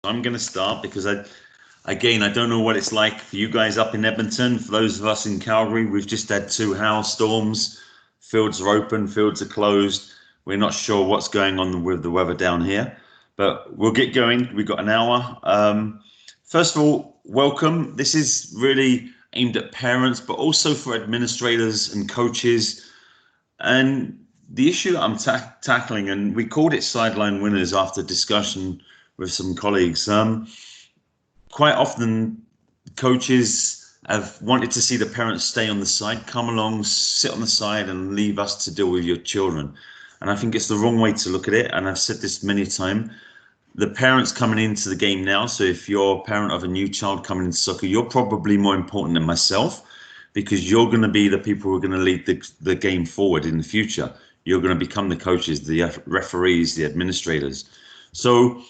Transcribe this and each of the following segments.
I'm going to start because I don't know what it's like for you guys up in Edmonton. For those of us in Calgary, we've just had 2 hailstorms. Fields are open, fields are closed. We're not sure what's going on with the weather down here, but we'll get going. We've got an hour. First of all, welcome. This is really aimed at parents, but also for administrators and coaches. And the issue that I'm tackling, and we called it Sideline Winners after discussion with some colleagues. Quite often, coaches have wanted to see the parents stay on the side, come along, sit on the side, and leave us to deal with your children. And I think it's the wrong way to look at it. And I've said this many times. The parents coming into the game now. So if you're a parent of a new child coming into soccer, you're probably more important than myself, because you're going to be the people who are going to lead the game forward in the future. You're going to become the coaches, the referees, the administrators. So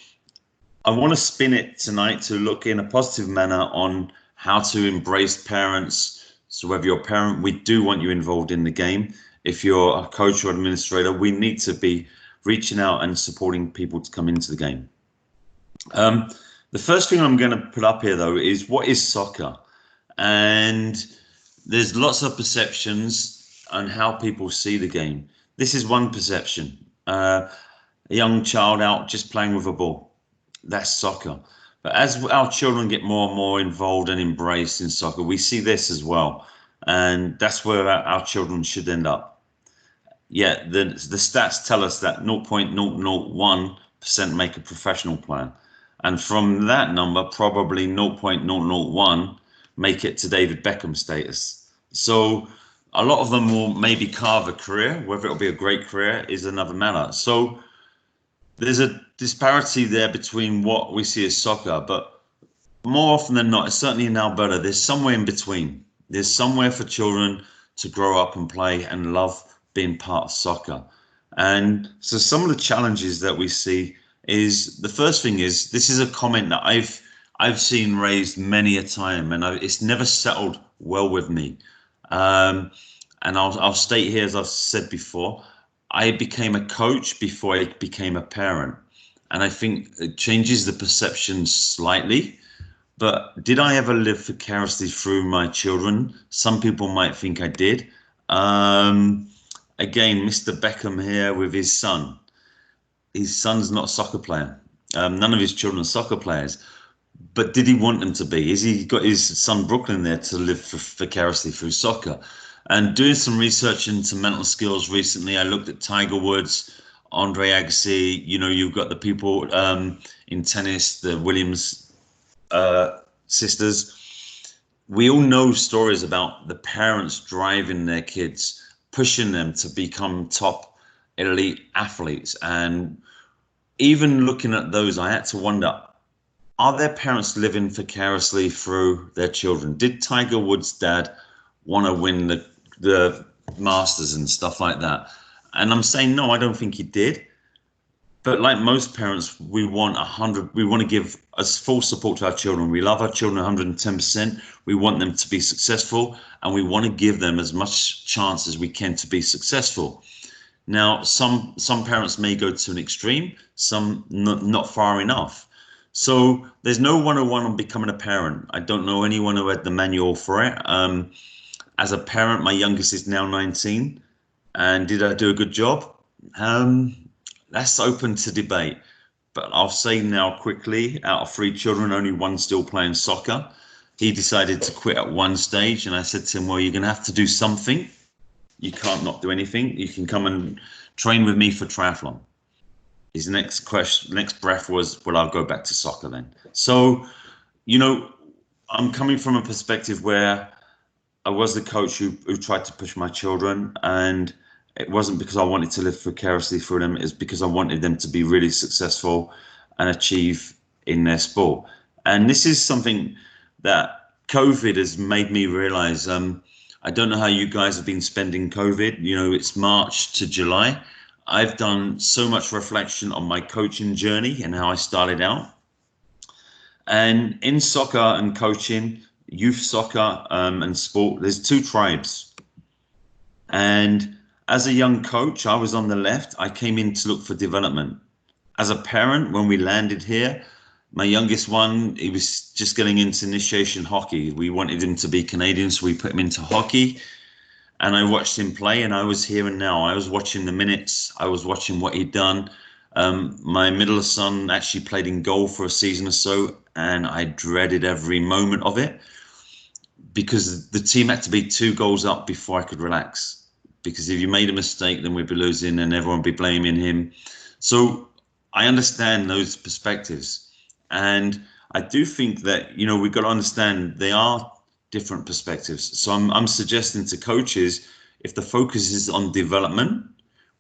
I want to spin it tonight to look in a positive manner on how to embrace parents. So whether you're a parent, we do want you involved in the game. If you're a coach or administrator, we need to be reaching out and supporting people to come into the game. The first thing I'm going to put up here, though, is what is soccer? And there's lots of perceptions on how people see the game. This is one perception. A young child out just playing with a ball. That's soccer. But as our children get more and more involved and embraced in soccer, we see this as well. And that's where our children should end up. Yeah, the stats tell us that 0.001% make a professional player. And from that number, probably 0.001 make it to David Beckham status. So a lot of them will maybe carve a career. Whether it'll be a great career is another matter. So there's a disparity there between what we see as soccer, but more often than not, certainly in Alberta, there's somewhere in between. There's somewhere for children to grow up and play and love being part of soccer. And so some of the challenges that we see is, the first thing is, this is a comment that I've seen raised many a time, and it's never settled well with me. And I'll state here, as I've said before, I became a coach before I became a parent. And I think it changes the perception slightly. But did I ever live vicariously through my children? Some people might think I did. Again, Mr. Beckham here with his son. His son's not a soccer player. None of his children are soccer players. But did he want them to be? Is he got his son Brooklyn there to live vicariously through soccer? And doing some research into mental skills recently, I looked at Tiger Woods, Andre Agassi. You know, you've got the people in tennis, the Williams sisters. We all know stories about the parents driving their kids, pushing them to become top elite athletes. And even looking at those, I had to wonder, are their parents living vicariously through their children? Did Tiger Woods' dad want to win the Masters and stuff like that? And I'm saying, no, I don't think he did. But like most parents, we want to give us full support to our children. We love our children 110%. We want them to be successful, and we want to give them as much chance as we can to be successful. Now, some parents may go to an extreme, some not far enough. So there's no 101 on becoming a parent. I don't know anyone who had the manual for it. As a parent, my youngest is now 19. And did I do a good job? That's open to debate. But I'll say now quickly, out of 3 children, only 1 still playing soccer. He decided to quit at one stage. And I said to him, well, you're going to have to do something. You can't not do anything. You can come and train with me for triathlon. His next breath was, well, I'll go back to soccer then. So, you know, I'm coming from a perspective where I was the coach who tried to push my children, and it wasn't because I wanted to live vicariously through them. It's because I wanted them to be really successful and achieve in their sport. And this is something that COVID has made me realize. I don't know how you guys have been spending COVID. You know, it's March to July. I've done so much reflection on my coaching journey and how I started out. And in soccer and coaching, youth soccer and sport, there's 2 tribes. And as a young coach, I was on the left. I came in to look for development. As a parent, when we landed here, My youngest one, he was just getting into initiation hockey. We wanted him to be Canadian, so we put him into hockey. And I watched him play, and I was here and now. I was watching the minutes. I was watching what he'd done. My middle son actually played in goal for a season or so, and I dreaded every moment of it because the team had to be 2 goals up before I could relax. Because if you made a mistake, then we'd be losing and everyone would be blaming him. So I understand those perspectives. And I do think that, we've got to understand they are different perspectives. So I'm suggesting to coaches, if the focus is on development,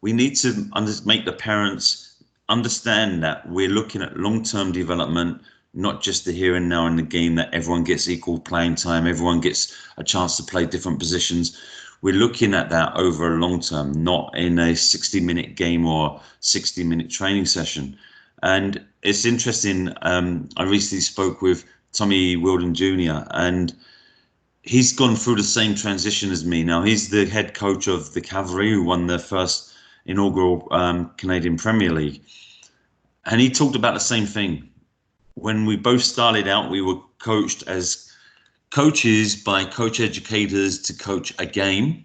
we need to make the parents understand that we're looking at long-term development, not just the here and now in the game, that everyone gets equal playing time, everyone gets a chance to play different positions. We're looking at that over a long term, not in a 60-minute game or 60-minute training session. And it's interesting, I recently spoke with Tommy Wilden Jr., and he's gone through the same transition as me. Now, he's the head coach of the Cavalry, who won their first inaugural Canadian Premier League. And he talked about the same thing. When we both started out, we were coached as coaches by coach educators to coach a game.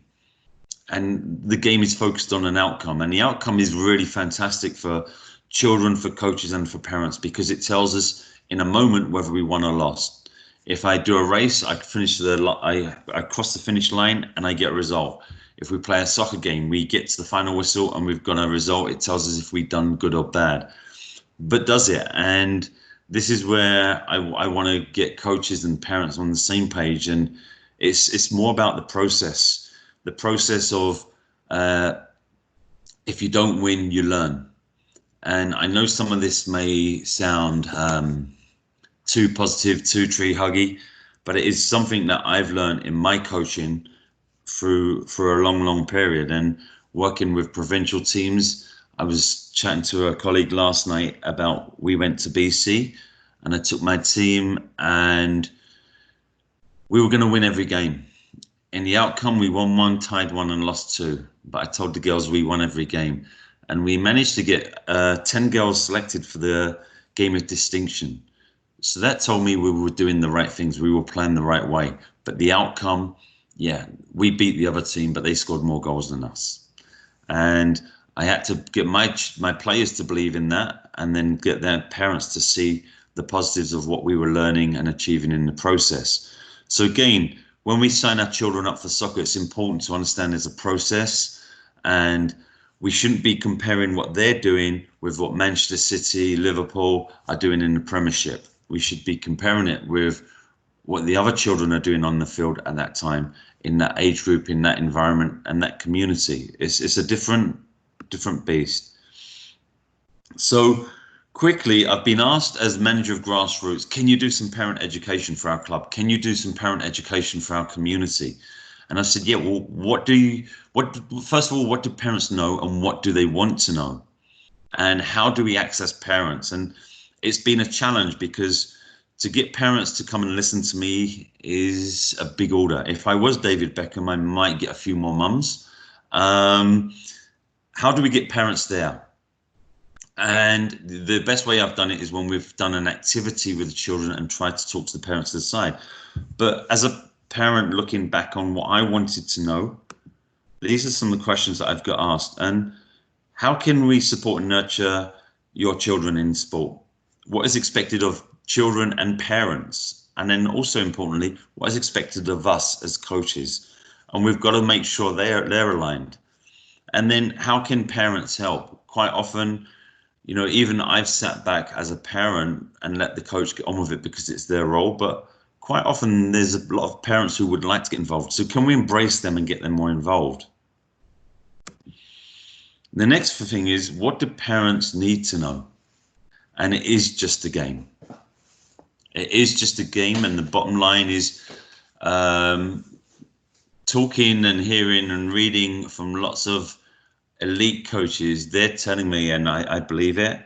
And the game is focused on an outcome. And the outcome is really fantastic for children, for coaches, and for parents, because it tells us in a moment whether we won or lost. If I do a race, I cross the finish line and I get a result. If we play a soccer game, we get to the final whistle and we've got a result. It tells us if we've done good or bad. But does it? And this is where I want to get coaches and parents on the same page. And it's more about the process of if you don't win, you learn. And I know some of this may sound too positive, too tree huggy, but it is something that I've learned in my coaching for a long period. And working with provincial teams, I was chatting to a colleague last night about, we went to BC and I took my team and we were going to win every game. In the outcome, we won 1, tied 1 and lost 2. But I told the girls we won every game. And we managed to get 10 girls selected for the game of distinction. So that told me we were doing the right things. We were playing the right way. But the outcome, we beat the other team, but they scored more goals than us. And I had to get my players to believe in that, and then get their parents to see the positives of what we were learning and achieving in the process. So again, when we sign our children up for soccer, it's important to understand there's a process, and we shouldn't be comparing what they're doing with what Manchester City, Liverpool are doing in the Premiership. We should be comparing it with what the other children are doing on the field at that time, in that age group, in that environment, and that community. It's a different beast. So quickly, I've been asked as manager of Grassroots, can you do some parent education for our club? Can you do some parent education for our community? And I said, yeah, well, first of all, what do parents know and what do they want to know? And how do we access parents? And it's been a challenge, because to get parents to come and listen to me is a big order. If I was David Beckham, I might get a few more mums. How do we get parents there? And the best way I've done it is when we've done an activity with the children and tried to talk to the parents to the side. But as a parent looking back on what I wanted to know, these are some of the questions that I've got asked. And how can we support and nurture your children in sport? What is expected of children and parents? And then also importantly, what is expected of us as coaches? And we've got to make sure they're aligned. And then how can parents help? Quite often, even I've sat back as a parent and let the coach get on with it because it's their role. But quite often there's a lot of parents who would like to get involved. So can we embrace them and get them more involved? The next thing is, what do parents need to know? And it is just a game. It is just a game. And the bottom line is talking and hearing and reading from lots of elite coaches. They're telling me, and I believe it,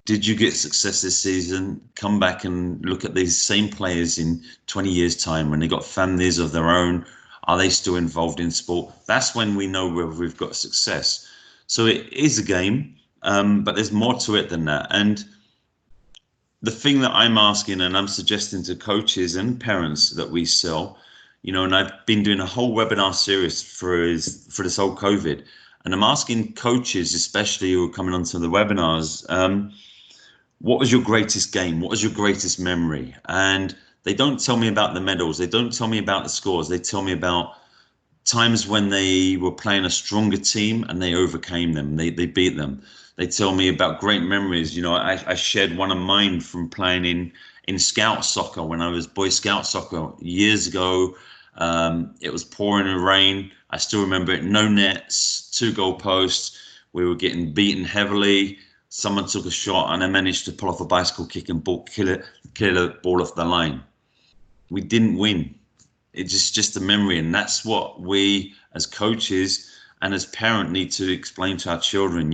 did you get success this season? Come back and look at these same players in 20 years time when they got families of their own. Are they still involved in sport? That's when we know whether we've got success. So it is a game, but there's more to it than that. And the thing that I'm asking and I'm suggesting to coaches and parents that we sell, and I've been doing a whole webinar series for this whole COVID, and I'm asking coaches, especially who are coming onto the webinars, what was your greatest game? What was your greatest memory? And they don't tell me about the medals. They don't tell me about the scores. They tell me about times when they were playing a stronger team and they overcame them. They beat them. They tell me about great memories. I shared one of mine from playing in Scout soccer when I was Boy Scout soccer years ago. It was pouring in rain. I still remember it. No nets, 2 goal posts. We were getting beaten heavily. Someone took a shot and I managed to pull off a bicycle kick and kill a ball off the line. We didn't win. It's just a memory, and that's what we as coaches and as parent need to explain to our children.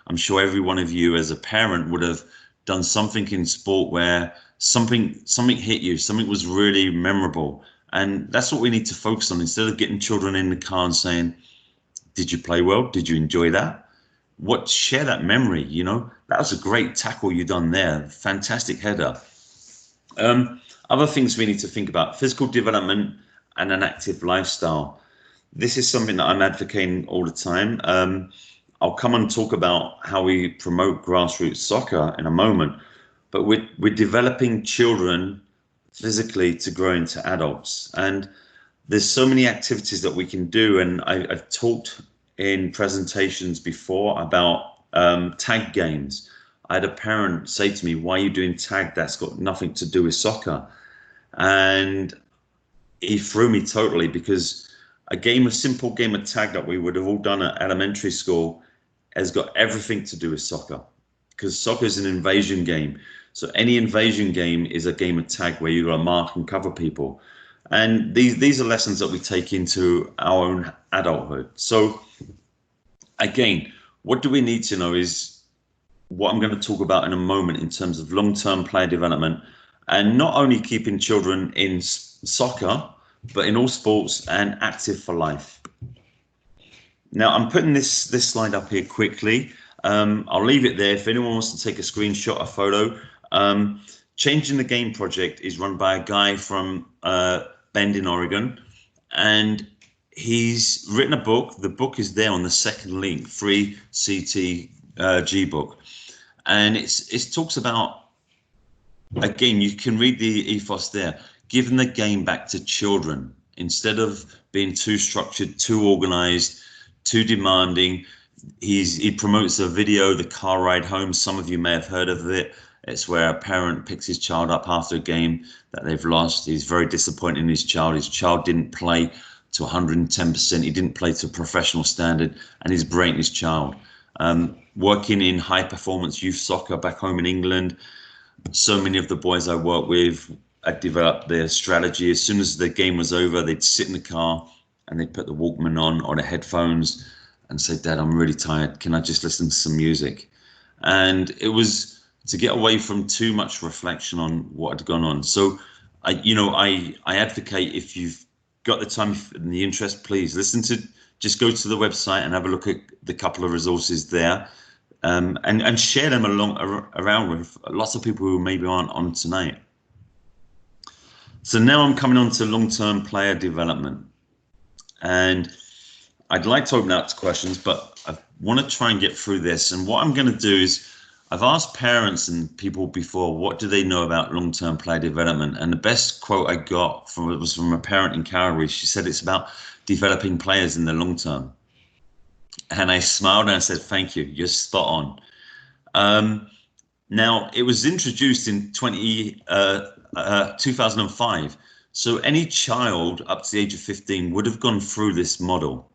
I'm sure every one of you as a parent would have done something in sport where something hit you, something was really memorable, and that's what we need to focus on instead of getting children in the car and saying, did you play well? Did you enjoy that? Share that memory. That was a great tackle you done there, fantastic header. Other things we need to think about: physical development and an active lifestyle. This is something that I'm advocating all the time. I'll come and talk about how we promote grassroots soccer in a moment, but we're developing children physically to grow into adults. And there's so many activities that we can do. And I've talked in presentations before about tag games. I had a parent say to me, why are you doing tag? That's got nothing to do with soccer. And he threw me totally, because a simple game of tag that we would have all done at elementary school has got everything to do with soccer, because soccer is an invasion game. So any invasion game is a game of tag where you've got to mark and cover people. And these are lessons that we take into our own adulthood. So again, what do we need to know is what I'm going to talk about in a moment in terms of long-term player development, and not only keeping children in soccer, but in all sports and active for life. Now, I'm putting this slide up here quickly. I'll leave it there if anyone wants to take a screenshot or photo. Changing the Game project is run by a guy from Bend in Oregon, and he's written a book. The book is there on the second link, free CTG book, and it talks about, again, you can read the ethos there, giving the game back to children instead of being too structured, too organized, too demanding. He promotes a video, The Car Ride Home. Some of you may have heard of it. It's where a parent picks his child up after a game that they've lost. He's very disappointed in his child. His child didn't play to 110%. He didn't play to a professional standard, and he's breaking his child. Working in high performance youth soccer back home in England, so many of the boys I work with had developed their strategy. As soon as the game was over, they'd sit in the car and they'd put the Walkman on or the headphones and say, Dad, I'm really tired. Can I just listen to some music? And it was to get away from too much reflection on what had gone on. So I advocate, if you've got the time and the interest, please just go to the website and have a look at the couple of resources there, and share them around with lots of people who maybe aren't on tonight. So now I'm coming on to long-term player development, and I'd like to open up to questions, but I want to try and get through this. And what I'm going to do is, I've asked parents and people before, what do they know about long-term player development? And the best quote I got was from a parent in Calgary. She said it's about developing players in the long term. And I smiled and I said, thank you, you're spot on. Now, it was introduced in 2005. So any child up to the age of 15 would have gone through this model.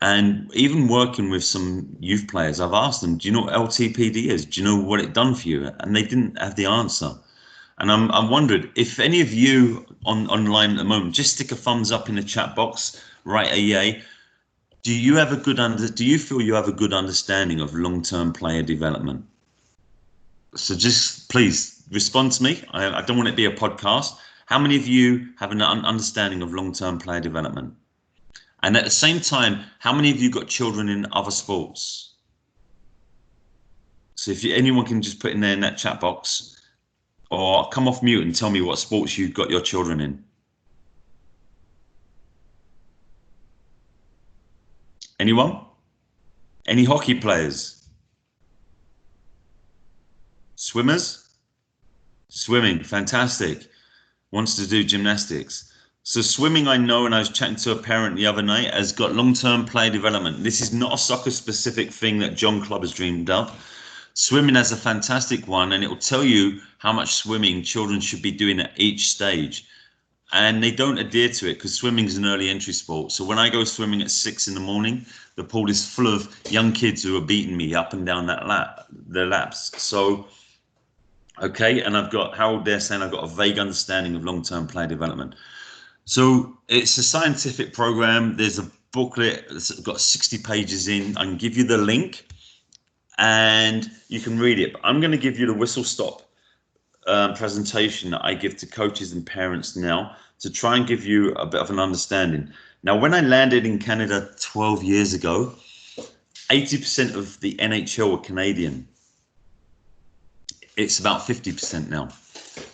And even working with some youth players, I've asked them, do you know what LTPD is? Do you know what it done for you? And they didn't have the answer. And I'm wondering if any of you online at the moment, just stick a thumbs up in the chat box, write a yay. Do you feel you have a good understanding of long-term player development? So just please respond to me. I don't want it to be a podcast. How many of you have an understanding of long-term player development? And at the same time, how many of you got children in other sports? So if anyone can just put in there in that chat box, Or come off mute and tell me what sports you've got your children in. Anyone? Any hockey players? Swimmers? Swimming, fantastic. Wants to do gymnastics. So swimming, I know, and I was chatting to a parent the other night, has got long-term player development. This is not a soccer-specific thing that John Clubb has dreamed of. Swimming has a fantastic one, and it will tell you how much swimming children should be doing at each stage. And they don't adhere to it because swimming is an early entry sport. So when I go swimming at 6 in the morning, the pool is full of young kids who are beating me up and down their laps. So, okay, and I've got Harold there saying I've got a vague understanding of long-term player development. So it's a scientific program. There's a booklet that's got 60 pages in. I can give you the link and you can read it. But I'm going to give you the whistle-stop presentation that I give to coaches and parents now to try and give you a bit of an understanding. Now, when I landed in Canada 12 years ago, 80% of the NHL were Canadian. It's about 50% now.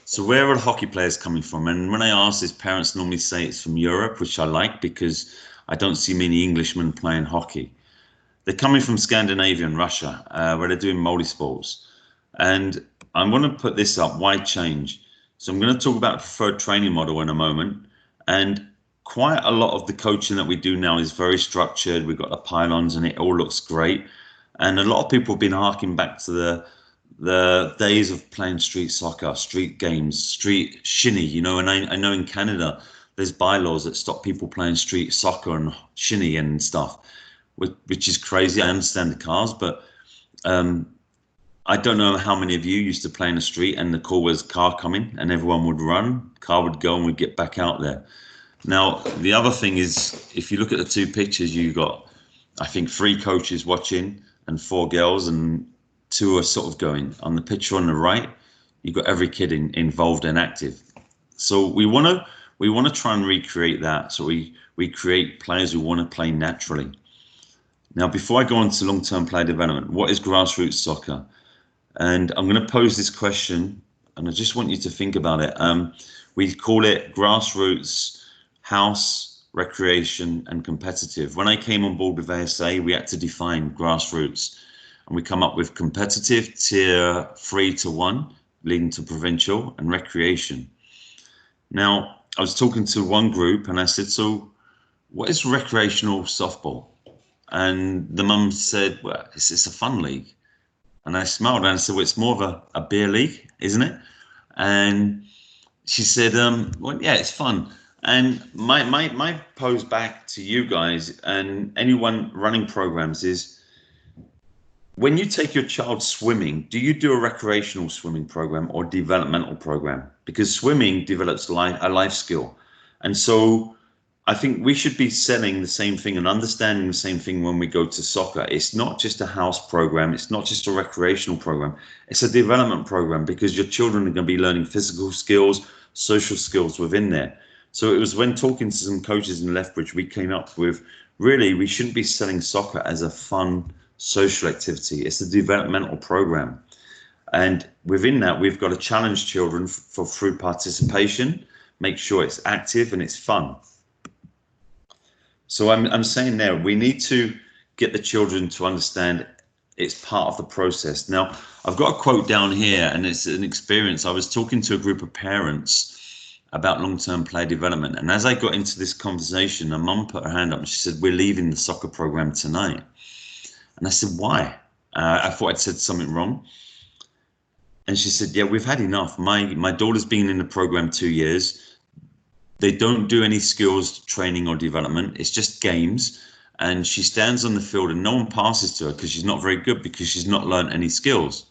So where are the hockey players coming from? And when I ask this, parents normally say it's from Europe, which I like because I don't see many Englishmen playing hockey. They're coming from Scandinavia and Russia, where they're doing multi-sports. And I'm going to put this up, why change? So I'm going to talk about the preferred training model in a moment. And quite a lot of the coaching that we do now is very structured. We've got the pylons and it all looks great. And a lot of people have been harking back to the days of playing street soccer, street games, street shinny, you know, and I know in Canada, there's bylaws that stop people playing street soccer and shinny and stuff, which is crazy. I understand the cars, but I don't know how many of you used to play in the street and the call was car coming and everyone would run, car would go and we'd get back out there. Now, the other thing is, if you look at the two pictures, you got, I think, 3 coaches watching and 4 girls and 2 are sort of going. On the picture on the right, you've got every kid involved and active. So we want to try and recreate that. So we create players who want to play naturally. Now, before I go on to long-term player development, what is grassroots soccer? And I'm going to pose this question, and I just want you to think about it. We call it grassroots, house, recreation, and competitive. When I came on board with ASA, we had to define grassroots. And we come up with competitive, tier 3 to 1, leading to provincial, and recreation. Now, I was talking to one group and I said, so what is recreational softball? And the mum said, well, it's a fun league. And I smiled and I said, well, it's more of a beer league, isn't it? And she said, well, yeah, it's fun. And my pose back to you guys and anyone running programs is, when you take your child swimming, do you do a recreational swimming program or developmental program? Because swimming develops a life skill. And so I think we should be selling the same thing and understanding the same thing when we go to soccer. It's not just a house program. It's not just a recreational program. It's a development program because your children are going to be learning physical skills, social skills within there. So it was when talking to some coaches in Lethbridge, we came up with, really, we shouldn't be selling soccer as a fun social activity. It's a developmental program. And within that, we've got to challenge children through participation, make sure it's active and it's fun. So I'm saying there, we need to get the children to understand it's part of the process. Now, I've got a quote down here, and it's an experience. I was talking to a group of parents about long-term player development. And as I got into this conversation, a mum put her hand up and she said, we're leaving the soccer program tonight. And I said, why? I thought I'd said something wrong. And she said, yeah, we've had enough. My daughter's been in the program 2 years. They don't do any skills training or development. It's just games. And she stands on the field and no one passes to her because she's not very good, because she's not learned any skills.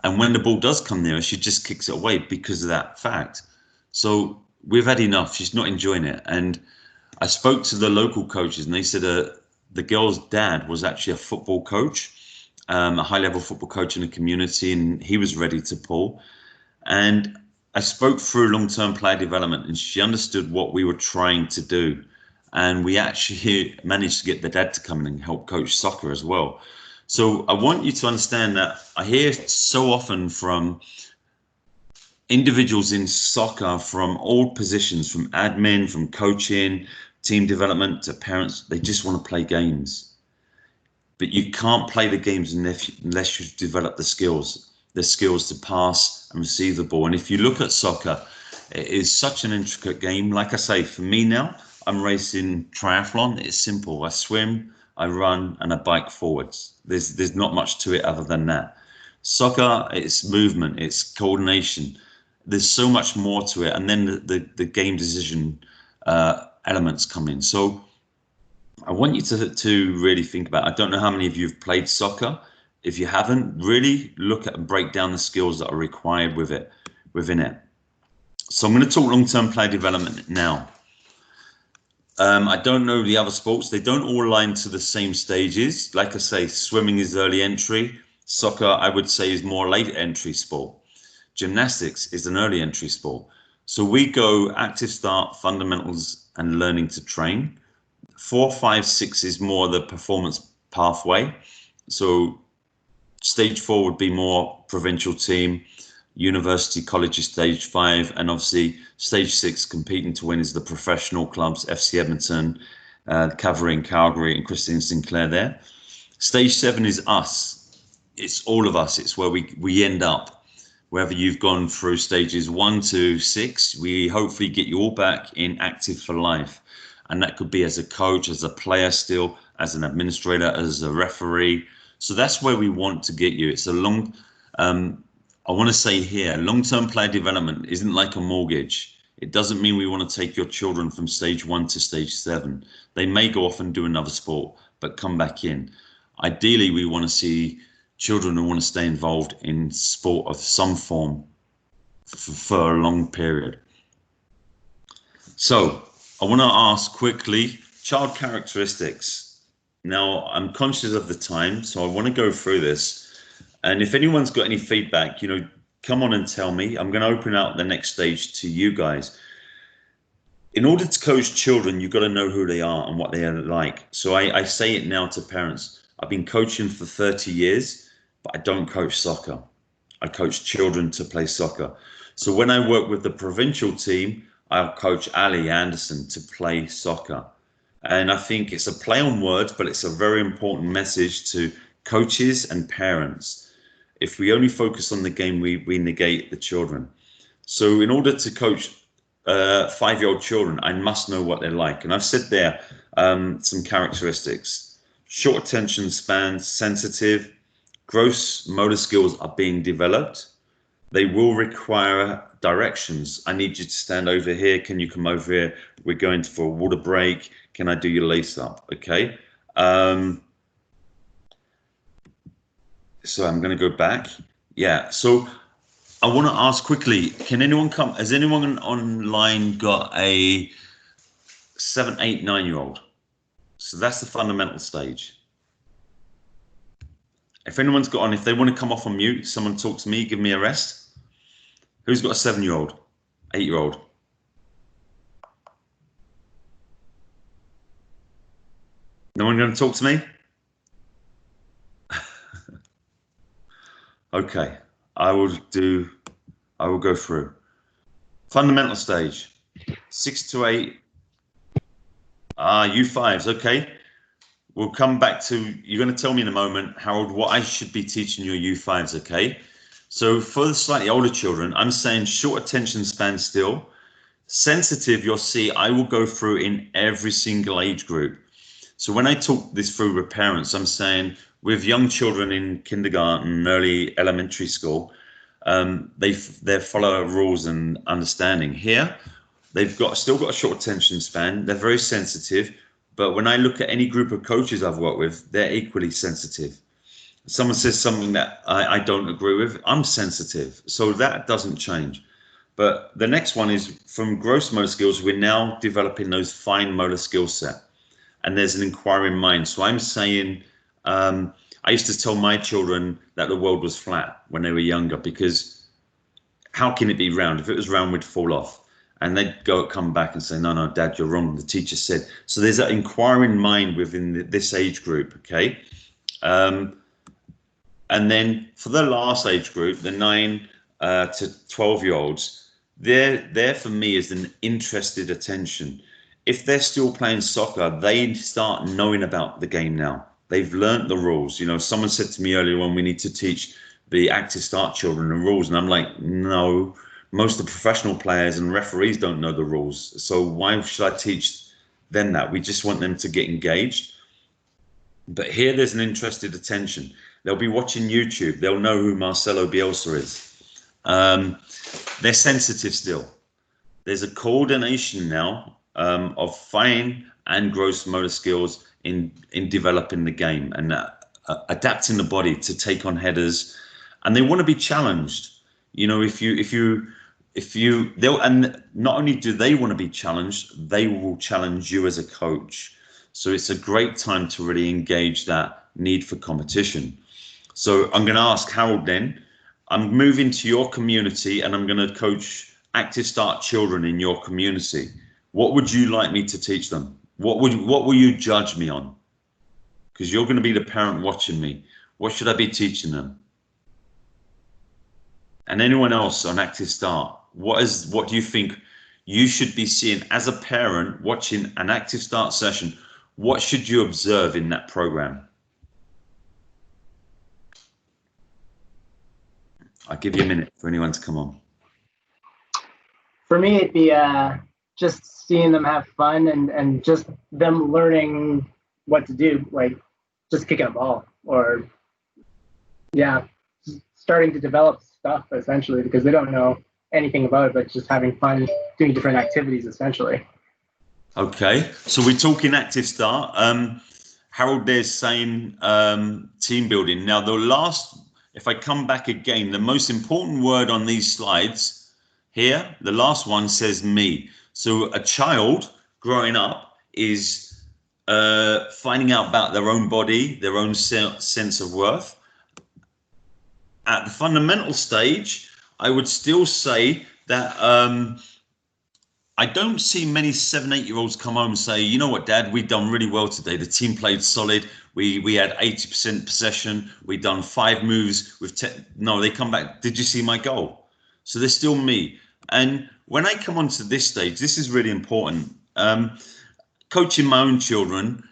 And when the ball does come near her, she just kicks it away because of that fact. So we've had enough. She's not enjoying it. And I spoke to the local coaches and they said the girl's dad was actually a football coach, a high-level football coach in the community, and he was ready to pull. And I spoke through long-term player development and she understood what we were trying to do. And we actually managed to get the dad to come in and help coach soccer as well. So I want you to understand that I hear so often from individuals in soccer from all positions, from admin, from coaching, team development to parents, they just want to play games. But you can't play the games unless you've developed the skills to pass and receive the ball. And if you look at soccer, it is such an intricate game. Like I say, for me now, I'm racing triathlon. It's simple. I swim, I run, and I bike forwards. There's not much to it other than that. Soccer, it's movement, it's coordination. There's so much more to it. And then the game decision elements come in. So I want you to really think about it. I don't know how many of you have played soccer. If you haven't, really look at and break down the skills that are required within it. So I'm going to talk long-term player development now. I don't know the other sports. They don't all align to the same stages. Like I say, swimming is early entry. Soccer, I would say, is more late entry sport. Gymnastics is an early entry sport. So we go active start, fundamentals, and learning to train. 4, 5, 6 is more the performance pathway. So stage 4 would be more provincial team. University, college is stage 5, and obviously stage 6, competing to win, is the professional clubs, FC Edmonton, Cavering, Calgary, and Christine Sinclair there. Stage 7 is us. It's all of us. It's where we end up. Wherever you've gone through stages 1 to 6, we hopefully get you all back in active for life. And that could be as a coach, as a player still, as an administrator, as a referee. So that's where we want to get you. It's a long... I want to say here, long-term player development isn't like a mortgage. It doesn't mean we want to take your children from stage 1 to stage 7. They may go off and do another sport, but come back in. Ideally, we want to see children who want to stay involved in sport of some form for a long period. So I want to ask quickly, child characteristics. Now, I'm conscious of the time, so I want to go through this. And if anyone's got any feedback, come on and tell me. I'm going to open out the next stage to you guys. In order to coach children, you've got to know who they are and what they are like. So I say it now to parents. I've been coaching for 30 years, but I don't coach soccer. I coach children to play soccer. So when I work with the provincial team, I'll coach Ali Anderson to play soccer. And I think it's a play on words, but it's a very important message to coaches and parents. If we only focus on the game, we negate the children. So in order to coach 5-year-old children, I must know what they're like. And I've said there some characteristics. Short attention span, sensitive, gross motor skills are being developed. They will require directions. I need you to stand over here. Can you come over here? We're going for a water break. Can I do your lace up? Okay. So I'm going to go back. Yeah. So I want to ask quickly, can anyone come? Has anyone online got a 7, 8, 9-year-old? So that's the fundamental stage. If anyone's got on, if they want to come off on mute, someone talk to me, give me a rest. Who's got a 7-year-old, 8-year-old? No one going to talk to me? Okay, I will go through. Fundamental stage, 6 to 8. U5s, okay. We'll come back to, you're going to tell me in a moment, Harold, what I should be teaching your U5s, okay? So for the slightly older children, I'm saying short attention span still. Sensitive, you'll see, I will go through in every single age group. So when I talk this through with parents, I'm saying with young children in kindergarten, early elementary school, they follow rules and understanding. Here, they've still got a short attention span. They're very sensitive. But when I look at any group of coaches I've worked with, they're equally sensitive. Someone says something that I don't agree with, I'm sensitive. So that doesn't change. But the next one is from gross motor skills, we're now developing those fine motor skill set. And there's an inquiring mind. So I'm saying, I used to tell my children that the world was flat when they were younger, because how can it be round? If it was round, we'd fall off. And they'd come back and say, no, Dad, you're wrong. The teacher said. So there's that inquiring mind within this age group, okay? And then for the last age group, the 9 to 12-year-olds, there for me is an interested attention. If they're still playing soccer, they start knowing about the game now. They've learnt the rules. You know, someone said to me earlier on, we need to teach the active start children the rules. And I'm like, no, most of the professional players and referees don't know the rules. So why should I teach them that? We just want them to get engaged. But here there's an interested attention. They'll be watching YouTube. They'll know who Marcelo Bielsa is. They're sensitive still. There's a coordination now of fine and gross motor skills in developing the game and adapting the body to take on headers, and they want to be challenged. You know, they'll, and not only do they want to be challenged, they will challenge you as a coach. So it's a great time to really engage that need for competition. So I'm going to ask Harold then. I'm moving to your community and I'm going to coach active start children in your community. What would you like me to teach them? What will you judge me on? Because you're going to be the parent watching me. What should I be teaching them? And anyone else on active start, what do you think you should be seeing as a parent watching an active start session? What should you observe in that program? I'll give you a minute for anyone to come on. For me, it'd be just seeing them have fun and just them learning what to do, like just kicking a ball or, yeah, starting to develop stuff essentially, because they don't know anything about it, but just having fun doing different activities essentially. Okay, so we're talking active start. Harold there's saying team building. Now the last, if I come back again, the most important word on these slides here, the last one says me. So a child growing up is finding out about their own body, their own sense of worth. At the fundamental stage, I would still say that I don't see many 7-8-year-olds come home and say, you know what, Dad, we've done really well today. The team played solid. We had 80% possession. We've done 5 moves with no, they come back. Did you see my goal? So they're still me. And when I come onto this stage, this is really important. Coaching my own children,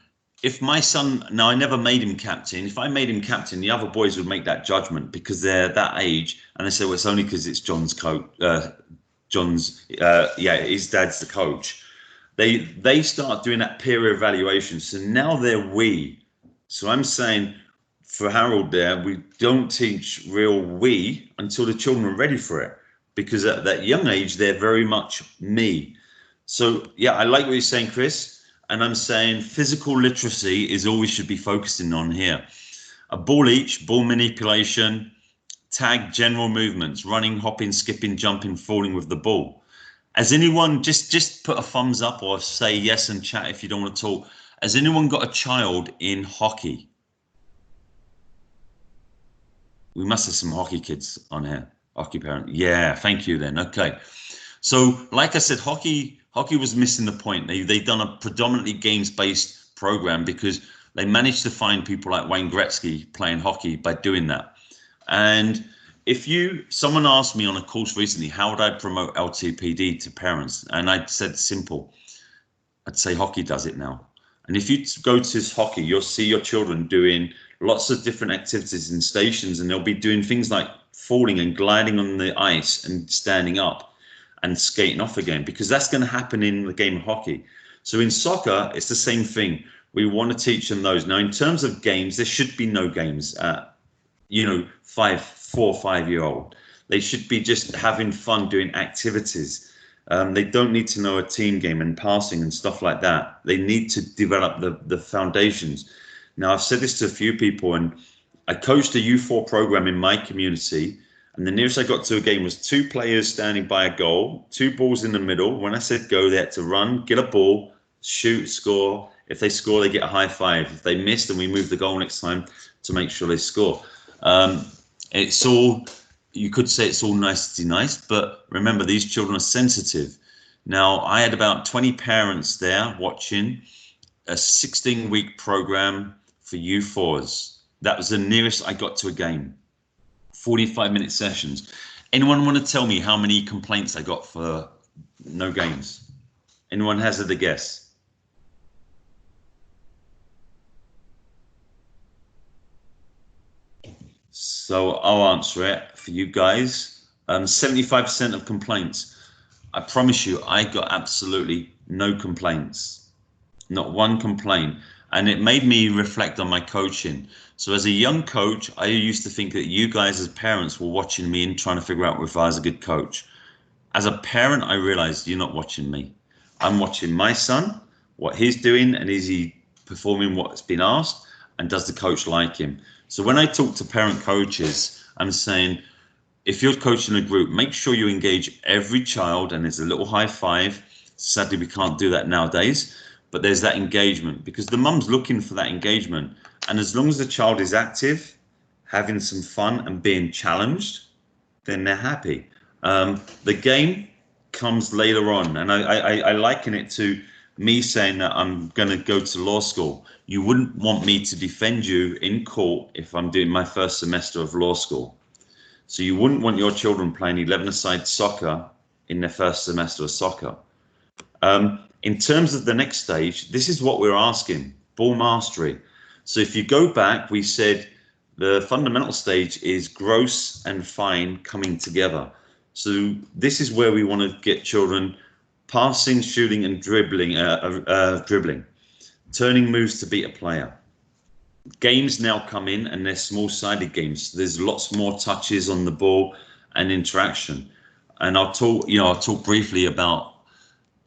if my son, now I never made him captain. If I made him captain, the other boys would make that judgment because they're that age. And they say, well, it's only because it's John's coach. His dad's the coach. They start doing that peer evaluation. So now they're we. So I'm saying for Harold there, we don't teach real we until the children are ready for it, because at that young age, they're very much me. So yeah, I like what you're saying, Chris. And I'm saying physical literacy is all we should be focusing on here. A ball each, ball manipulation, tag, general movements, running, hopping, skipping, jumping, falling with the ball. Has anyone, just put a thumbs up or say yes and chat if you don't want to talk. Has anyone got a child in hockey? We must have some hockey kids on here. Hockey parent. Yeah, thank you then. Okay. So like I said, hockey was missing the point. They've done a predominantly games-based program because they managed to find people like Wayne Gretzky playing hockey by doing that. And if someone asked me on a course recently, how would I promote LTPD to parents? And I said simple. I'd say hockey does it now. And if you go to hockey, you'll see your children doing lots of different activities in stations, and they'll be doing things like falling and gliding on the ice and standing up and skating off again, because that's going to happen in the game of hockey. So in soccer, it's the same thing. We want to teach them those. Now, in terms of games, there should be no games at, 4 or 5-year-old. They should be just having fun doing activities. They don't need to know a team game and passing and stuff like that. They need to develop the foundations. Now, I've said this to a few people, and I coached a U4 program in my community, and the nearest I got to a game was 2 players standing by a goal, 2 balls in the middle. When I said go, they had to run, get a ball, shoot, score. If they score, they get a high five. If they miss, then we move the goal next time to make sure they score. It's all, you could say it's all nicety nice, but remember, these children are sensitive. Now, I had about 20 parents there watching a 16-week program for U4s. That was the nearest I got to a game. 45-minute sessions. Anyone want to tell me how many complaints I got for no games? Anyone hazard a guess? So I'll answer it for you guys. 75% of complaints. I promise you, I got absolutely no complaints, not one complaint. And it made me reflect on my coaching. So as a young coach, I used to think that you guys as parents were watching me and trying to figure out if I was a good coach. As a parent, I realized you're not watching me. I'm watching my son, what he's doing, and is he performing what's been asked, and does the coach like him? So when I talk to parent coaches, I'm saying, if you're coaching a group, make sure you engage every child, and there's a little high five. Sadly, we can't do that nowadays, but there's that engagement because the mum's looking for that engagement. And as long as the child is active, having some fun and being challenged, then they're happy. The game comes later on, and I liken it to me saying that I'm going to go to law school. You wouldn't want me to defend you in court if I'm doing my first semester of law school. So you wouldn't want your children playing 11-a-side soccer in their first semester of soccer. In terms of the next stage, this is what we're asking, ball mastery. So if you go back, we said the fundamental stage is gross and fine coming together. So this is where we want to get children passing, shooting, and dribbling, turning moves to beat a player. Games now come in, and they're small-sided games. There's lots more touches on the ball and interaction. And I'll talk briefly about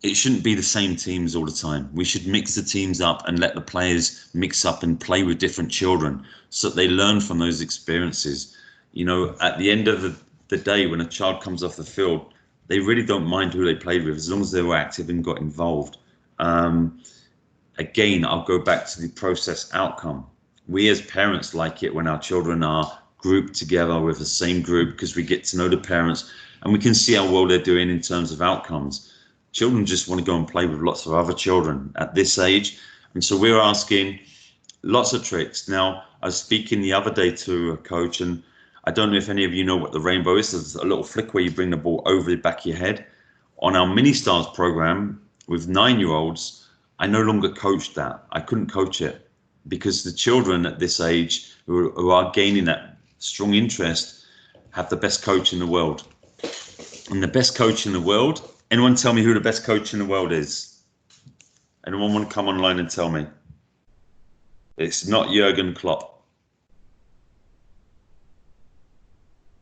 it shouldn't be the same teams all the time. We should mix the teams up and let the players mix up and play with different children so that they learn from those experiences. You know, at the end of the day, when a child comes off the field, they really don't mind who they played with as long as they were active and got involved. Again, I'll go back to the process outcome. We as parents like it when our children are grouped together with the same group because we get to know the parents and we can see how well they're doing in terms of outcomes. Children just want to go and play with lots of other children at this age. And so we're asking lots of tricks. Now, I was speaking the other day to a coach, and I don't know if any of you know what the rainbow is. There's a little flick where you bring the ball over the back of your head. On our mini stars program with 9-year-olds, I no longer coached that. I couldn't coach it because the children at this age who are gaining that strong interest have the best coach in the world. And the best coach in the world, anyone tell me who the best coach in the world is? Anyone want to come online and tell me? It's not Jurgen Klopp.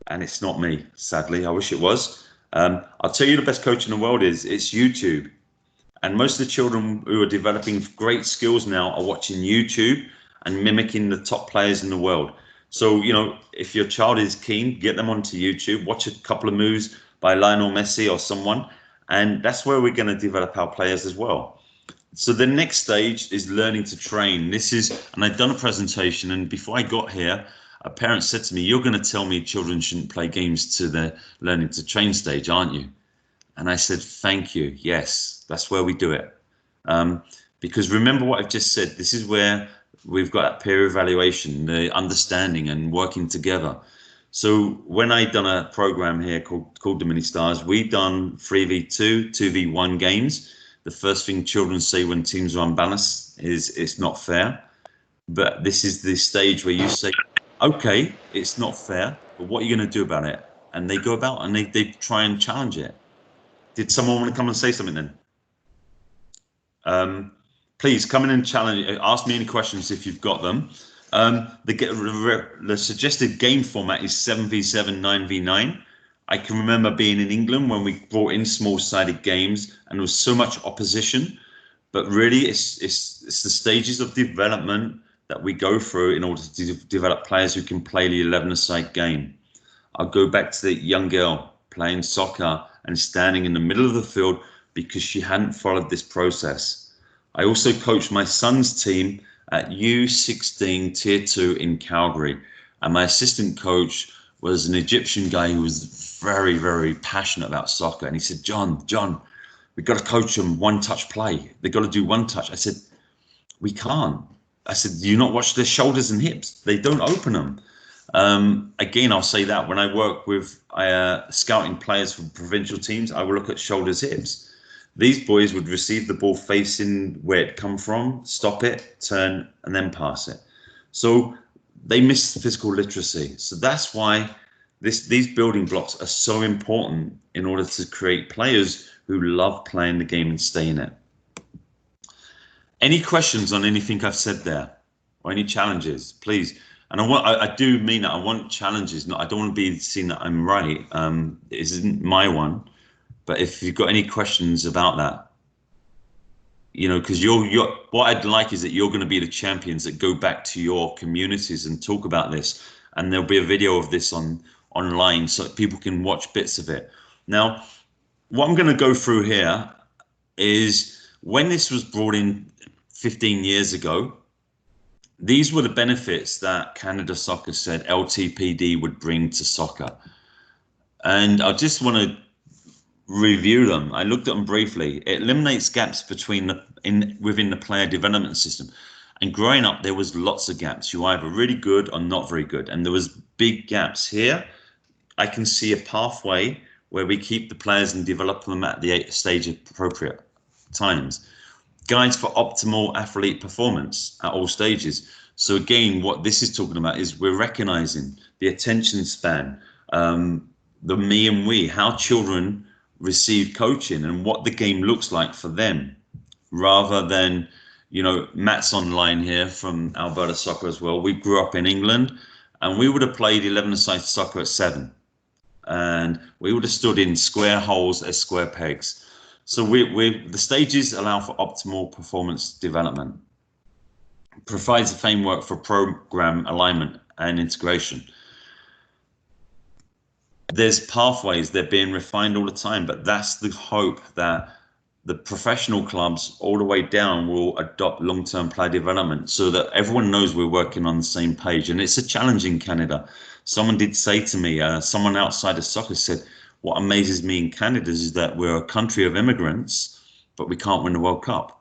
And it's not me, sadly. I wish it was. I'll tell you the best coach in the world is, it's YouTube. And most of the children who are developing great skills now are watching YouTube and mimicking the top players in the world. So, you know, if your child is keen, get them onto YouTube, watch a couple of moves by Lionel Messi or someone, and that's where we're going to develop our players as well. So the next stage is learning to train. This is, and I've done a presentation, and before I got here, a parent said to me, "You're going to tell me children shouldn't play games to the learning to train stage, aren't you?" And I said, "Thank you. Yes, that's where we do it." Because remember what I've just said, this is where we've got that peer evaluation, the understanding and working together. So when I done a program here called the Mini Stars, we done 3v2, 2v1 games. The first thing children say when teams are unbalanced is it's not fair. But this is the stage where you say, okay, it's not fair, but what are you going to do about it? And they go about and they try and challenge it. Did someone want to come and say something then? Please come in and challenge, ask me any questions if you've got them. The suggested game format is 7v7, 9v9. I can remember being in England when we brought in small-sided games and there was so much opposition, but really it's the stages of development that we go through in order to develop players who can play the 11-a-side game. I'll go back to the young girl playing soccer and standing in the middle of the field because she hadn't followed this process. I also coached my son's team at U16 Tier 2 in Calgary. And my assistant coach was an Egyptian guy who was very, very passionate about soccer. And he said, John, we've got to coach them one-touch play. They've got to do one touch. I said, we can't. I said, do you not watch their shoulders and hips? They don't open them. Again, I'll say that when I work with scouting players for provincial teams, I will look at shoulders, hips. These boys would receive the ball facing where it come from, stop it, turn, and then pass it. So they miss physical literacy. So that's why these building blocks are so important in order to create players who love playing the game and stay in it. Any questions on anything I've said there, or any challenges, please? And I do mean that. I want challenges. I don't want to be seen that I'm right. It isn't my one. But if you've got any questions about that, you know, because what I'd like is that you're going to be the champions that go back to your communities and talk about this. And there'll be a video of this online so that people can watch bits of it. Now, what I'm going to go through here is when this was brought in 15 years ago, these were the benefits that Canada Soccer said LTPD would bring to soccer. And I just want to review them. I looked at them briefly. It eliminates gaps within the player development system. And growing up, there was lots of gaps. You were either really good or not very good. And there was big gaps here. I can see a pathway where we keep the players and develop them at the stage appropriate times. Guides for optimal athlete performance at all stages. So again, what this is talking about is we're recognizing the attention span, the me and we, how children receive coaching and what the game looks like for them, rather than, you know, Matt's online here from Alberta Soccer as well. We grew up in England and we would have played 11-a-side soccer at 7. And we would have stood in square holes as square pegs. So the stages allow for optimal performance development, provides a framework for program alignment and integration. There's pathways, they're being refined all the time, but that's the hope that the professional clubs all the way down will adopt long-term player development so that everyone knows we're working on the same page. And it's a challenge in Canada. Someone did say to me, someone outside of soccer said, what amazes me in Canada is that we're a country of immigrants, but we can't win the World Cup.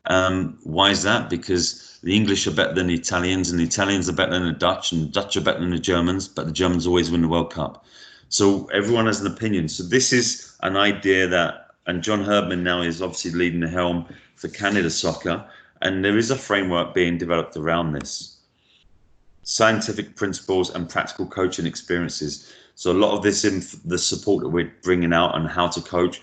Why is that? Because the English are better than the Italians, and the Italians are better than the Dutch, and the Dutch are better than the Germans, but the Germans always win the World Cup. So everyone has an opinion. So this is an idea that, and John Herdman now is obviously leading the helm for Canada Soccer, and there is a framework being developed around this. Scientific principles and practical coaching experiences. So a lot of this, the support that we're bringing out on how to coach,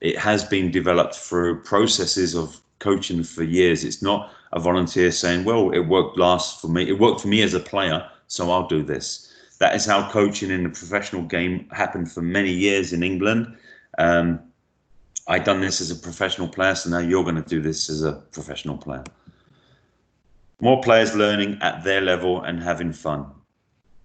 it has been developed through processes of coaching for years. It's not a volunteer saying, well, it worked for me as a player, so I'll do this. That is how coaching in the professional game happened for many years in England. I done this as a professional player, so now you're going to do this as a professional player. More players learning at their level and having fun.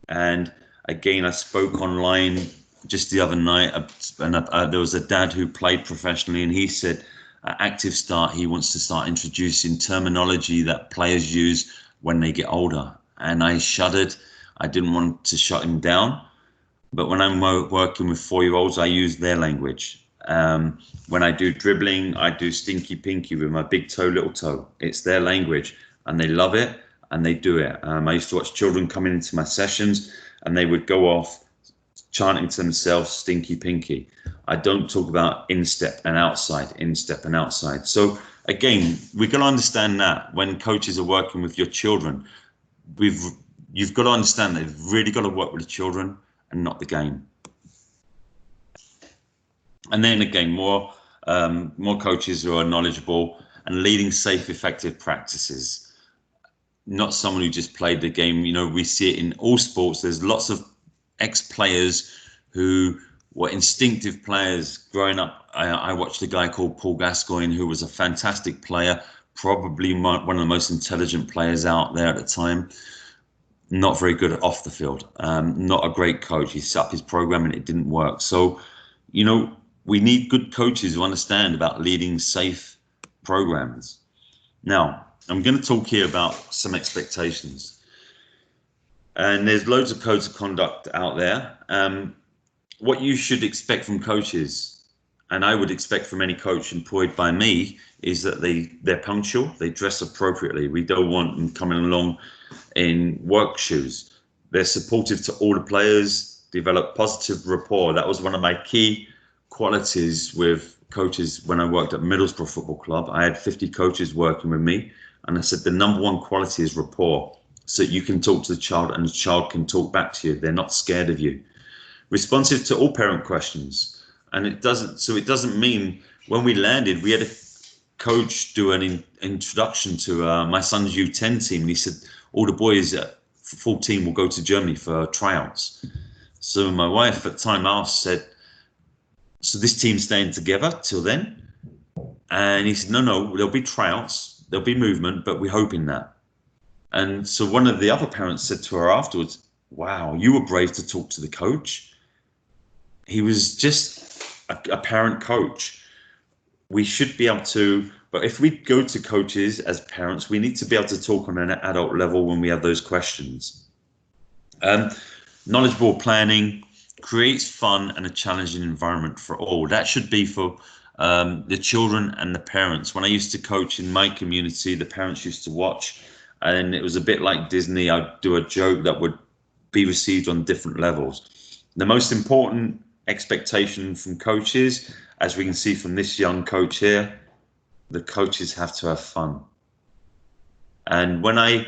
And again, I spoke online just the other night, and there was a dad who played professionally, and he said at Active Start, he wants to start introducing terminology that players use when they get older. And I shuddered. I didn't want to shut him down. But when I'm working with 4-year-olds, I use their language. When I do dribbling, I do stinky pinky with my big toe, little toe. It's their language, and they love it, and they do it. I used to watch children coming into my sessions, and they would go off chanting to themselves, stinky pinky. I don't talk about instep and outside, instep and outside. So again, we've got to understand that when coaches are working with your children, you've got to understand they've really got to work with the children and not the game. And then again, more coaches who are knowledgeable and leading safe, effective practices. Not someone who just played the game. You know, we see it in all sports. There's lots of ex-players who were instinctive players growing up. I watched a guy called Paul Gascoigne, who was a fantastic player, probably one of the most intelligent players out there at the time. Not very good off the field. Not a great coach. He set up his program and it didn't work. So, you know, we need good coaches who understand about leading safe programs. Now, I'm going to talk here about some expectations. And there's loads of codes of conduct out there. What you should expect from coaches, and I would expect from any coach employed by me, is that they're punctual, they dress appropriately. We don't want them coming along in work shoes. They're supportive to all the players, develop positive rapport. That was one of my key qualities with coaches when I worked at Middlesbrough Football Club. I had 50 coaches working with me, and I said the number one quality is rapport, so that you can talk to the child and the child can talk back to you. They're not scared of you. Responsive to all parent questions, and it doesn't mean when we landed, we had a coach do an introduction to my son's U10 team, and he said all the boys at full team will go to Germany for tryouts. So my wife at the time asked, said, so this team's staying together till then? And he said, no, there'll be tryouts, there'll be movement, but we're hoping that. And so one of the other parents said to her afterwards, wow, you were brave to talk to the coach. He was just a parent coach. We should be able to, but if we go to coaches as parents, we need to be able to talk on an adult level when we have those questions. Knowledgeable planning creates fun and a challenging environment for all. That should be for the children and the parents. When I used to coach in my community, the parents used to watch, and it was a bit like Disney. I'd do a joke that would be received on different levels. The most important expectation from coaches, as we can see from this young coach here, the coaches have to have fun. And when I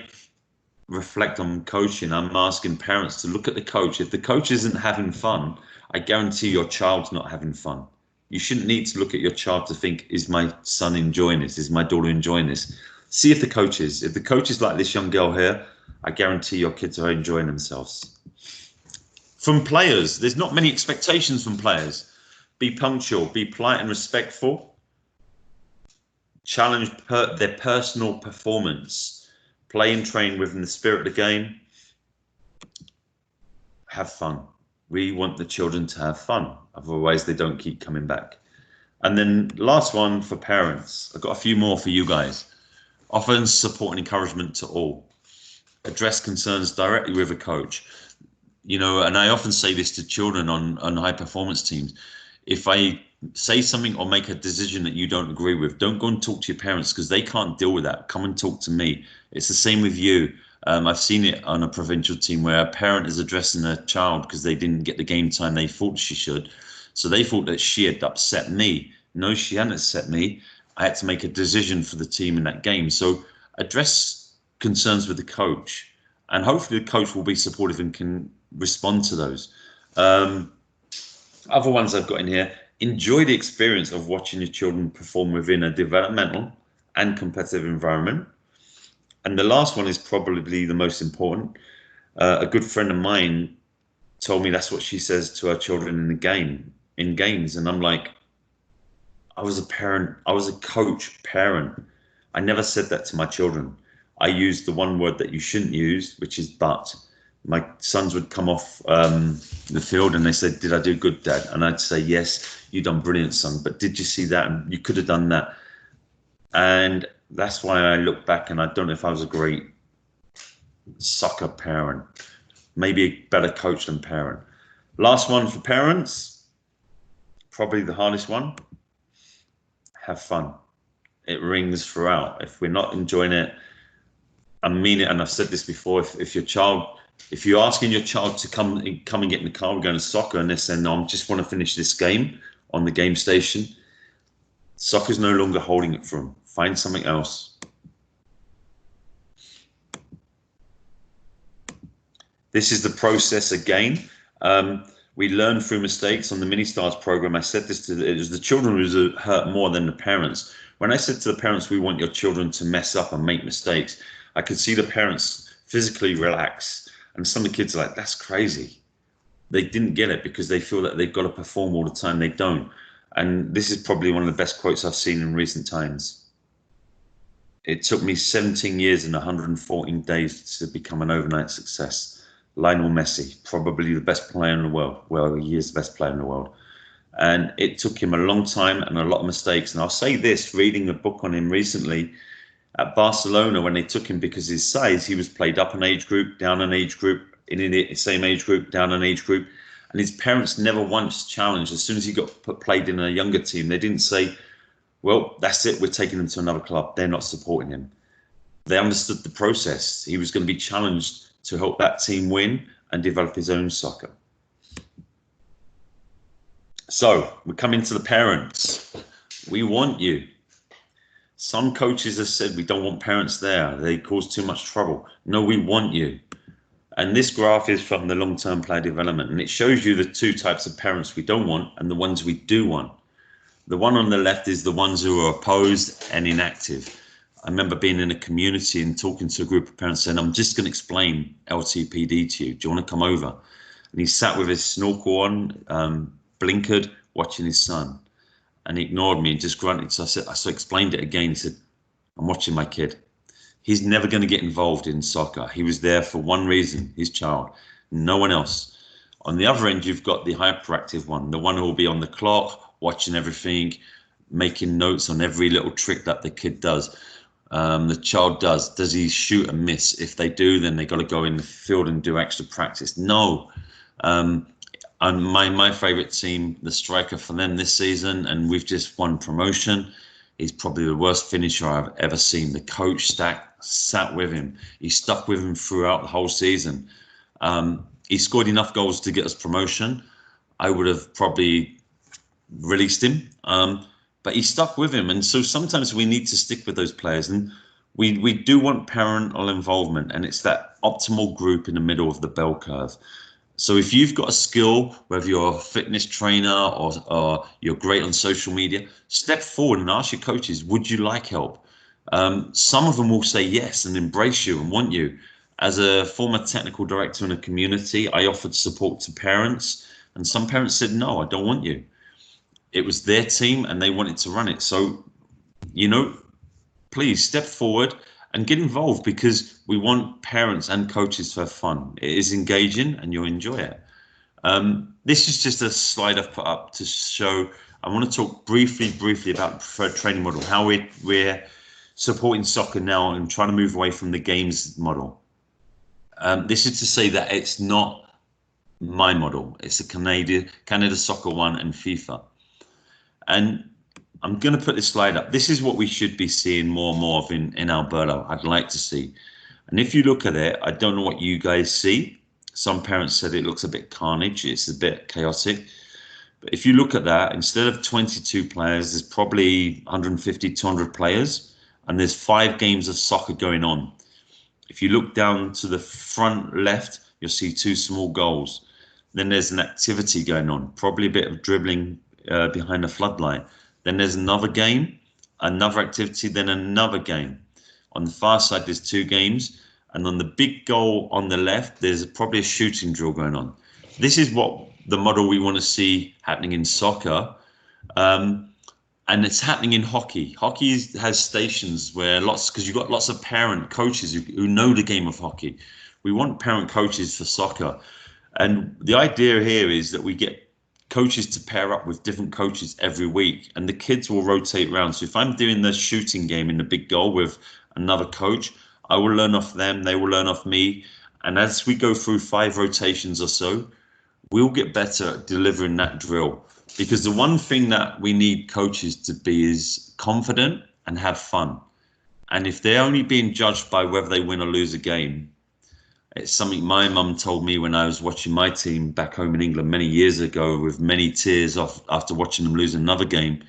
reflect on coaching, I'm asking parents to look at the coach. If the coach isn't having fun, I guarantee your child's not having fun. You shouldn't need to look at your child to think, is my son enjoying this? Is my daughter enjoying this? See if the coach is. If the coach is like this young girl here, I guarantee your kids are enjoying themselves. From players, there's not many expectations from players. Be punctual, be polite and respectful. Challenge their personal performance. Play and train within the spirit of the game. Have fun. We want the children to have fun. Otherwise, they don't keep coming back. And then last one for parents. I've got a few more for you guys. Offer support and encouragement to all. Address concerns directly with a coach. You know, and I often say this to children on high performance teams. If I say something or make a decision that you don't agree with, don't go and talk to your parents, because they can't deal with that. Come and talk to me. It's the same with you. I've seen it on a provincial team where a parent is addressing a child because they didn't get the game time they thought she should. So they thought that she had upset me. No, she hadn't upset me. I had to make a decision for the team in that game. So address concerns with the coach, and hopefully the coach will be supportive and can respond to those. Other ones I've got in here: enjoy the experience of watching your children perform within a developmental and competitive environment. And the last one is probably the most important. A good friend of mine told me that's what she says to her children in games. And I'm like, I was a parent, I was a coach parent. I never said that to my children. I used the one word that you shouldn't use, which is but. My sons would come off the field and they said, did I do good, Dad? And I'd say, yes, you done brilliant, son, but did you see that? And you could have done that. And that's why I look back and I don't know if I was a great soccer parent, maybe a better coach than parent. Last one for parents, probably the hardest one: have fun. It rings throughout. If we're not enjoying it, I mean it, and I've said this before, if you're asking your child to come and get in the car, we're going to soccer, and they're saying, no, I just want to finish this game on the game station, soccer's no longer holding it for them. Find something else. This is the process again. We learn through mistakes. On the Mini Stars program, I said this it was the children who were hurt more than the parents. When I said to the parents, we want your children to mess up and make mistakes, I could see the parents physically relax. And some of the kids are like, that's crazy. They didn't get it because they feel that they've got to perform all the time. They don't. And this is probably one of the best quotes I've seen in recent times. It took me 17 years and 114 days to become an overnight success. Lionel Messi, probably the best player in the world. Well, he is the best player in the world. And it took him a long time and a lot of mistakes. And I'll say this, reading a book on him recently, at Barcelona, when they took him because of his size, he was played up an age group, down an age group, in the same age group, down an age group. And his parents never once challenged. As soon as he got played in a younger team, they didn't say, well, that's it, we're taking him to another club. They're not supporting him. They understood the process. He was going to be challenged to help that team win and develop his own soccer. So we're coming to the parents. We want you. Some coaches have said we don't want parents there. They cause too much trouble. No, we want you. And this graph is from the long-term player development, and it shows you the two types of parents we don't want and the ones we do want. The one on the left is the ones who are opposed and inactive. I remember being in a community and talking to a group of parents saying, I'm just going to explain LTPD to you. Do you want to come over? And he sat with his snorkel on, blinkered, watching his son. And he ignored me and just grunted. So I explained it again. He said, I'm watching my kid. He's never going to get involved in soccer. He was there for one reason, his child, no one else. On the other end, you've got the hyperactive one, the one who will be on the clock, watching everything, making notes on every little trick that the kid does. The child does. Does he shoot and miss? If they do, then they got to go in the field and do extra practice. No. And my favorite team, the striker for them this season, and we've just won promotion. He's probably the worst finisher I've ever seen. The coach sat with him. He stuck with him throughout the whole season. He scored enough goals to get us promotion. I would have probably released him, but he stuck with him. And so sometimes we need to stick with those players. And we do want parental involvement, and it's that optimal group in the middle of the bell curve. So if you've got a skill, whether you're a fitness trainer or you're great on social media, step forward and ask your coaches, would you like help? Some of them will say yes and embrace you and want you. As a former technical director in a community, I offered support to parents, and some parents said, no, I don't want you. It was their team and they wanted to run it. So, please step forward and get involved, because we want parents and coaches to have fun. It is engaging and you'll enjoy it. This is just a slide I've put up to show. I want to talk briefly about the preferred training model, how we're supporting soccer now and trying to move away from the games model. This is to say that it's not my model. It's a Canada Soccer one and FIFA. And I'm going to put this slide up. This is what we should be seeing more and more of in Alberta. I'd like to see. And if you look at it, I don't know what you guys see. Some parents said it looks a bit carnage. It's a bit chaotic. But if you look at that, instead of 22 players, there's probably 150, 200 players. And there's 5 games of soccer going on. If you look down to the front left, you'll see 2 small goals. Then there's an activity going on, probably a bit of dribbling behind the floodlight. Then there's another game, another activity, then another game. On the far side, there's 2 games. And on the big goal on the left, there's probably a shooting drill going on. This is what the model we want to see happening in soccer. And it's happening in hockey. Hockey has stations where because you've got lots of parent coaches who know the game of hockey. We want parent coaches for soccer. And the idea here is that we get coaches to pair up with different coaches every week, and the kids will rotate around. So if I'm doing the shooting game in the big goal with another coach, I will learn off them, they will learn off me. And as we go through 5 rotations or so, we'll get better at delivering that drill. Because the one thing that we need coaches to be is confident and have fun. And if they're only being judged by whether they win or lose a game, it's something my mum told me when I was watching my team back home in England many years ago, with many tears after watching them lose another game.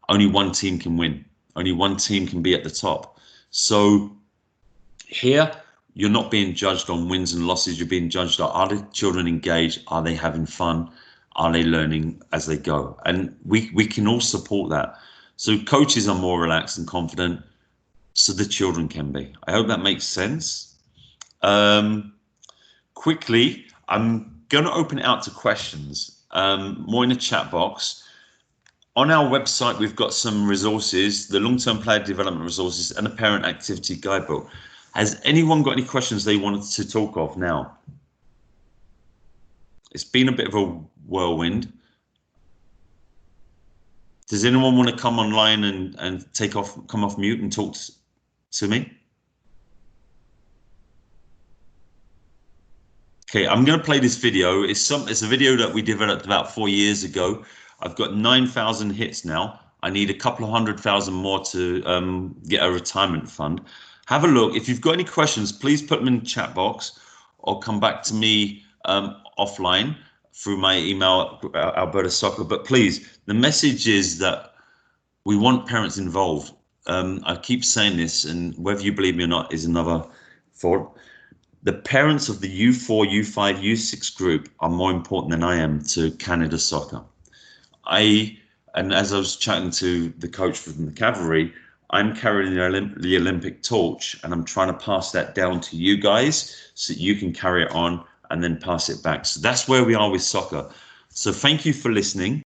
Only one team can win. Only one team can be at the top. So here, you're not being judged on wins and losses. You're being judged on, are the children engaged? Are they having fun? Are they learning as they go? And we can all support that. So coaches are more relaxed and confident, so the children can be. I hope that makes sense. Quickly, I'm going to open it out to questions, more in the chat box. On our website, we've got some resources, the long-term player development resources and a parent activity guidebook. Has anyone got any questions they wanted to talk of now? It's been a bit of a whirlwind. Does anyone want to come online and come off mute and talk to me? Okay, I'm going to play this video. It's a video that we developed about 4 years ago. I've got 9,000 hits now. I need a couple of 100,000 more to get a retirement fund. Have a look. If you've got any questions, please put them in the chat box, or come back to me offline through my email, Alberta Soccer. But please, the message is that we want parents involved. I keep saying this, and whether you believe me or not is another thought. The parents of the U4, U5, U6 group are more important than I am to Canada Soccer. And as I was chatting to the coach from the Cavalry, I'm carrying the Olympic torch, and I'm trying to pass that down to you guys so that you can carry it on and then pass it back. So that's where we are with soccer. So thank you for listening.